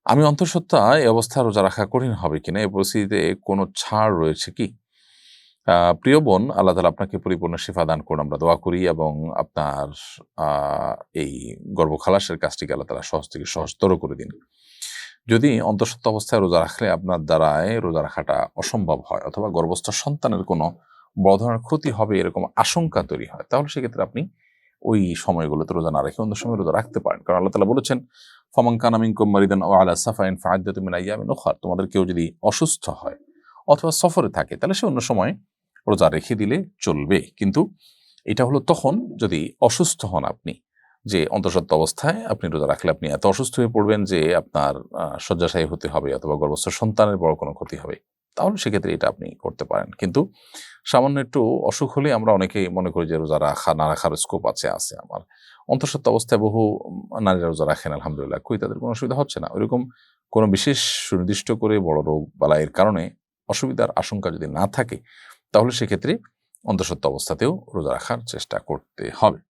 আমি অন্তঃসত্ত্বা এই অবস্থায় রোজা রাখা কঠিন হবে কিনা, এই পরিস্থিতিতে কোনো ছাড় রয়েছে কি? প্রিয় বোন, আল্লাহ তাআলা আপনাকে পরিপূর্ণ শিফা দান করুন আমরা দোয়া করি এবং আপনার আ এই গর্ভখালাসের কাজটিকে আল্লাহ তাআলা সহজ থেকে সহজতর করে দিন। যদি অন্তঃসত্ত্বা অবস্থায় রোজা রাখলে আপনার দ্বারায় রোজা রাখাটা অসম্ভব হয় অথবা গর্ভস্থ সন্তানের কোনো বড় ধরনের ক্ষতি হবে এরকম আশঙ্কা তৈরি হয়, তাহলে সেক্ষেত্রে আপনি ওই সময়গুলোতে রোজা না রেখে অন্য সময় রোজা রাখতে পারেন। কারণ আল্লাহ তাআলা বলেছেন, ফামান কানা মিনকুম মারিদান আও আলা সাফারিন ফাইদ্দাতুম মিন আইয়ামিন উখার। তোমাদের কেউ যদি অসুস্থ হয় অথবা সফরে থাকে তাহলে সে অন্য সময় রোজা রেখে দিলে চলবে। কিন্তু এটা হলো তখন যদি অসুস্থ হন আপনি, যে অন্তঃসত্ত্বা অবস্থায় আপনি রোজা রাখলে আপনি এত অসুস্থ হয়ে পড়বেন যে আপনার শয্যাশায়ী হতে হবে অথবা গর্ভস্থ সন্তানের বড় কোনো ক্ষতি হবে, তাহলে সেক্ষেত্রে এটা আপনি করতে পারেন। কিন্তু সামান্য একটু অসুখ হলে আমরা অনেকেই মনে করি যে রোজা রাখা না রাখার স্কোপ আছে আমার। অন্তঃসত্ত্বা অবস্থায় বহু নারীরা রোজা রাখেন আলহামদুলিল্লাহ, কই তাদের কোনো অসুবিধা হচ্ছে না। ওইরকম কোনো বিশেষ সুনির্দিষ্ট করে বড় রোগ বালাইয়ের কারণে অসুবিধার আশঙ্কা যদি না থাকে, তাহলে সেক্ষেত্রে অন্তঃসত্ত্বা অবস্থাতেও রোজা রাখার চেষ্টা করতে হবে।